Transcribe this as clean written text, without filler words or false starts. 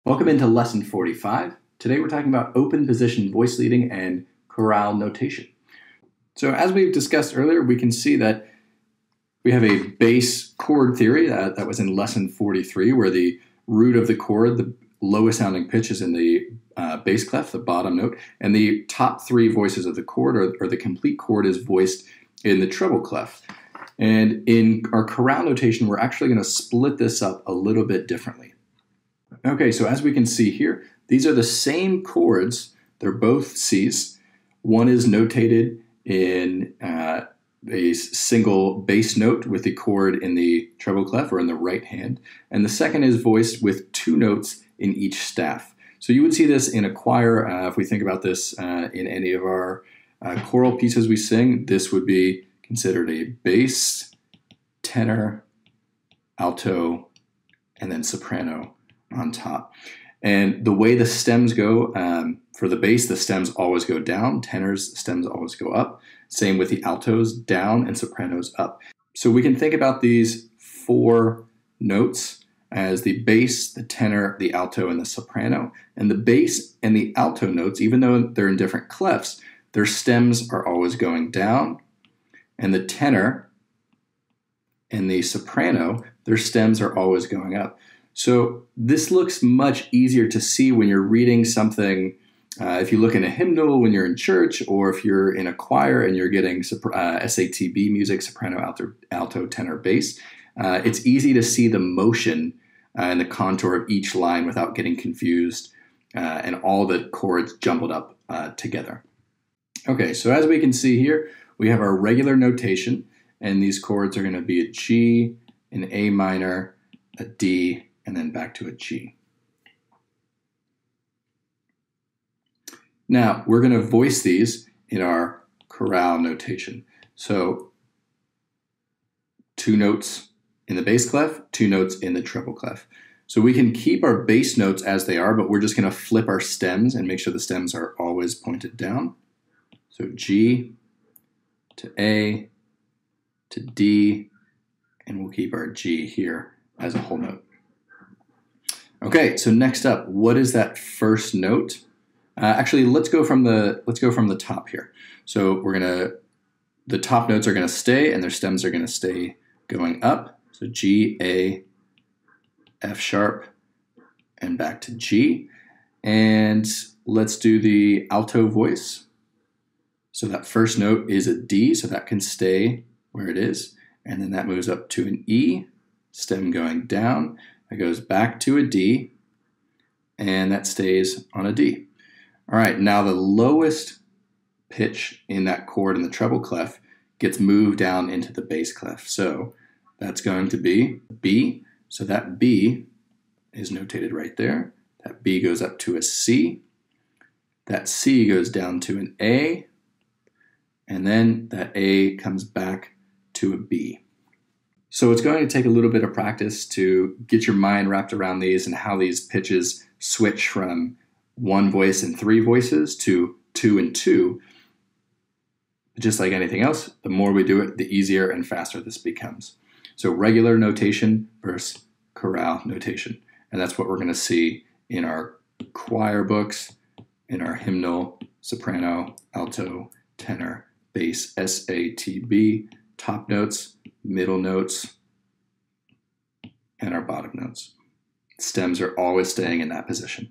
Welcome into lesson 45. Today we're talking about open position voice leading and chorale notation. So as we've discussed earlier, we can see that we have a bass chord theory that was in lesson 43, where the root of the chord, the lowest sounding pitch, is in the bass clef, the bottom note, and the top three voices of the chord, or the complete chord, is voiced in the treble clef. And in our chorale notation, we're actually going to split this up a little bit differently. Okay, so as we can see here, these are the same chords. They're both Cs. One is notated in a single bass note with the chord in the treble clef or in the right hand, and the second is voiced with two notes in each staff. So you would see this in a choir. If we think about this in any of our choral pieces we sing, this would be considered a bass, tenor, alto, and then soprano on top. And the way the stems go, for the bass, the stems always go down. Tenors, stems always go up. Same with the altos, down, and sopranos up. So we can think about these four notes as the bass, the tenor, the alto, and the soprano. And the bass and the alto notes, even though they're in different clefs, their stems are always going down. And the tenor and the soprano, their stems are always going up. So this looks much easier to see when you're reading something. If you look in a hymnal when you're in church, or if you're in a choir and you're getting SATB music, soprano, alto, tenor, bass, it's easy to see the motion and the contour of each line without getting confused and all the chords jumbled up together. Okay, so as we can see here, we have our regular notation, and these chords are going to be a G, an A minor, a D, and then back to a G. Now, we're going to voice these in our chorale notation. So, two notes in the bass clef, two notes in the treble clef. So we can keep our bass notes as they are, but we're just going to flip our stems and make sure the stems are always pointed down. So G to A to D, and we'll keep our G here as a whole note. Okay, so next up, what is that first note? Actually, let's go from the top here. So the top notes are gonna stay, and their stems are gonna stay going up. So G, A, F sharp, and back to G. And let's do the alto voice. So that first note is a D, so that can stay where it is. And then that moves up to an E, stem going down. It goes back to a D, and that stays on a D. All right, now the lowest pitch in that chord in the treble clef gets moved down into the bass clef. So that's going to be B. So that B is notated right there. That B goes up to a C. That C goes down to an A. And then that A comes back to a B. So it's going to take a little bit of practice to get your mind wrapped around these and how these pitches switch from one voice and three voices to two and two. Just like anything else, the more we do it, the easier and faster this becomes. So regular notation versus chorale notation. And that's what we're going to see in our choir books, in our hymnal, soprano, alto, tenor, bass, SATB, top notes, middle notes, and our bottom notes. Stems are always staying in that position.